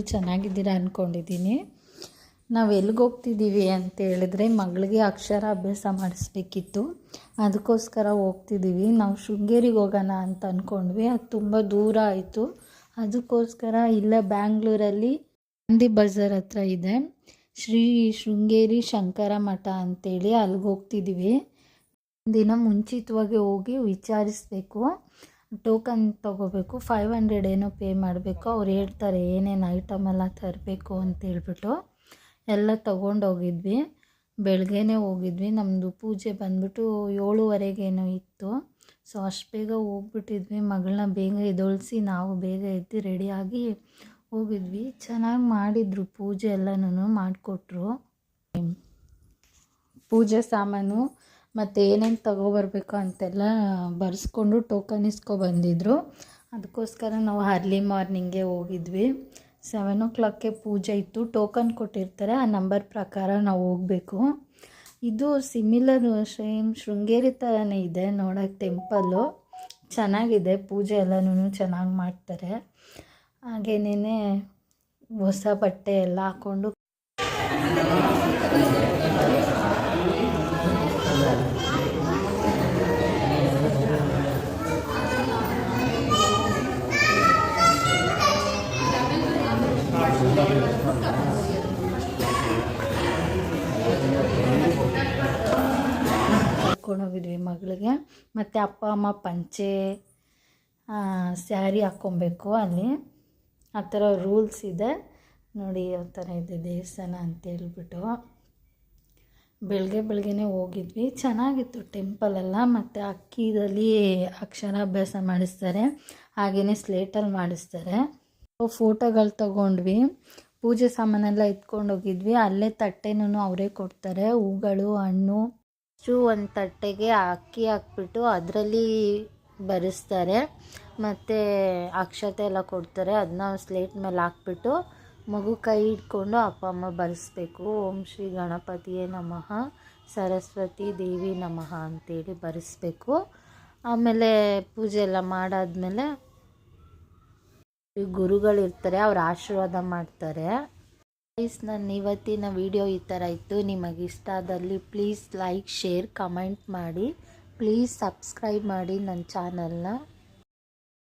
ಎಲ್ಲರೂ ಚೆನ್ನಾಗಿದ್ದೀರಾ ಅಂದ್ಕೊಂಡಿದ್ದೀನಿ. ನಾವು ಎಲ್ಲಿಗೆ ಹೋಗ್ತಿದ್ದೀವಿ ಅಂತ ಹೇಳಿದ್ರೆ ಮಗಳಿಗೆ ಅಕ್ಷರಾಭ್ಯಾಸ ಮಾಡಿಸ್ಬೇಕಿತ್ತು, ಅದಕ್ಕೋಸ್ಕರ ಹೋಗ್ತಿದ್ದೀವಿ. ನಾವು ಶೃಂಗೇರಿಗೆ ಹೋಗೋಣ ಅಂತ ಅಂದ್ಕೊಂಡ್ವಿ, ಅದು ತುಂಬ ದೂರ ಆಯಿತು. ಅದಕ್ಕೋಸ್ಕರ ಇಲ್ಲೇ ಬ್ಯಾಂಗ್ಳೂರಲ್ಲಿ ಗಾಂಧಿ ಬಜಾರ್ ಹತ್ರ ಇದೆ ಶ್ರೀ ಶೃಂಗೇರಿ ಶಂಕರ ಮಠ ಅಂತೇಳಿ, ಅಲ್ಲಿಗೆ ಹೋಗ್ತಿದ್ದೀವಿ. ದಿನ ಮುಂಚಿತವಾಗಿ ಹೋಗಿ ವಿಚಾರಿಸಬೇಕು, ಟೋಕನ್ ತೊಗೋಬೇಕು, 500 ಏನೋ ಪೇ ಮಾಡಬೇಕು. ಅವ್ರು ಹೇಳ್ತಾರೆ ಏನೇನು ಐಟಮೆಲ್ಲ ತರಬೇಕು ಅಂತೇಳ್ಬಿಟ್ಟು. ಎಲ್ಲ ತೊಗೊಂಡೋಗಿದ್ವಿ, ಬೆಳಗ್ಗೆನೇ ಹೋಗಿದ್ವಿ. ನಮ್ಮದು ಪೂಜೆ ಬಂದ್ಬಿಟ್ಟು 7:15 ಇತ್ತು. ಸೊ ಅಷ್ಟು ಬೇಗ ಹೋಗ್ಬಿಟ್ಟಿದ್ವಿ. ಮಗಳನ್ನ ಬೇಗ ಎದ್ದೊಳಿಸಿ ನಾವು ಬೇಗ ಎದ್ದು ರೆಡಿಯಾಗಿ ಹೋಗಿದ್ವಿ. ಚೆನ್ನಾಗಿ ಮಾಡಿದರು, ಪೂಜೆ ಎಲ್ಲನೂ ಮಾಡಿಕೊಟ್ರು. ಪೂಜೆ ಸಾಮಾನು ಮತ್ತು ಏನೇನು ತಗೊಬರ್ಬೇಕು ಅಂತೆಲ್ಲ ಬರೆಸ್ಕೊಂಡು ಟೋಕನ್ ಬಂದಿದ್ರು. ಅದಕ್ಕೋಸ್ಕರ ನಾವು ಅರ್ಲಿ ಮಾರ್ನಿಂಗೇ ಹೋಗಿದ್ವಿ. 7 o'clockಗೆ ಪೂಜೆ ಇತ್ತು. ಟೋಕನ್ ಕೊಟ್ಟಿರ್ತಾರೆ, ಆ ನಂಬರ್ ಪ್ರಕಾರ ನಾವು ಹೋಗಬೇಕು. ಇದು ಸಿಮಿಲರ್ ಸೇಮ್ ಶೃಂಗೇರಿ ಥರನೇ ಇದೆ ನೋಡೋಕ್ಕೆ. ಟೆಂಪಲ್ಲು ಚೆನ್ನಾಗಿದೆ, ಪೂಜೆ ಎಲ್ಲನೂ ಚೆನ್ನಾಗಿ ಮಾಡ್ತಾರೆ. ಹಾಗೇನೇ ಹೊಸ ಬಟ್ಟೆ ಎಲ್ಲ ಹಾಕ್ಕೊಂಡು ಹೋಗಿದ್ವಿ ಮಗಳಿಗೆ. ಮತ್ತು ಅಪ್ಪ ಅಮ್ಮ ಪಂಚೆ ಸ್ಯಾರಿ ಹಾಕ್ಕೊಬೇಕು ಅಲ್ಲಿ, ಆ ಥರ ರೂಲ್ಸ್ ಇದೆ ನೋಡಿ. ಯಾವ ಥರ ಇದೆ ದೇವಸ್ಥಾನ ಅಂತೇಳ್ಬಿಟ್ಟು. ಬೆಳಗ್ಗೆನೇ ಹೋಗಿದ್ವಿ, ಚೆನ್ನಾಗಿತ್ತು ಟೆಂಪಲೆಲ್ಲ. ಮತ್ತು ಅಕ್ಕಿದಲ್ಲಿ ಅಕ್ಷರಾಭ್ಯಾಸ ಮಾಡಿಸ್ತಾರೆ, ಹಾಗೆಯೇ ಸ್ಲೇಟಲ್ಲಿ ಮಾಡಿಸ್ತಾರೆ. ಫೋಟೋಗಳು ತೊಗೊಂಡ್ವಿ, ಪೂಜೆ ಸಾಮಾನೆಲ್ಲ ಎತ್ಕೊಂಡು ಹೋಗಿದ್ವಿ. ಅಲ್ಲೇ ತಟ್ಟೆನೂ ಅವರೇ ಕೊಡ್ತಾರೆ, ಹೂಗಳು, ಹಣ್ಣು. ಒಂದು ತಟ್ಟೆಗೆ ಅಕ್ಕಿ ಹಾಕ್ಬಿಟ್ಟು ಅದರಲ್ಲಿ ಬರೆಸ್ತಾರೆ, ಮತ್ತು ಅಕ್ಷತೆ ಎಲ್ಲ ಕೊಡ್ತಾರೆ. ಅದನ್ನ ಸ್ಲೇಟ್ ಮೇಲೆ ಹಾಕ್ಬಿಟ್ಟು ಮಗು ಕೈ ಹಿಡ್ಕೊಂಡು ಅಪ್ಪ ಅಮ್ಮ ಬರೆಸ್ಬೇಕು. ಓಂ ಶ್ರೀ ಗಣಪತಿಯೇ ನಮಃ, ಸರಸ್ವತಿ ದೇವಿ ನಮಃ ಅಂತೇಳಿ ಬರೆಸ್ಬೇಕು. ಆಮೇಲೆ ಪೂಜೆ ಎಲ್ಲ ಮಾಡಾದ್ಮೇಲೆ ಗುರುಗಳಿರ್ತಾರೆ, ಅವ್ರು ಆಶೀರ್ವಾದ ಮಾಡ್ತಾರೆ. ನನ್ನ ಇವತ್ತಿನ ವಿಡಿಯೋ ಈ ಥರ ಇತ್ತು. ನಿಮಗೆ ಇಷ್ಟ ಆದಲ್ಲಿ ಪ್ಲೀಸ್ ಲೈಕ್, ಶೇರ್, ಕಮೆಂಟ್ ಮಾಡಿ. ಪ್ಲೀಸ್ ಸಬ್ಸ್ಕ್ರೈಬ್ ಮಾಡಿ ನನ್ನ ಚಾನಲ್ನ.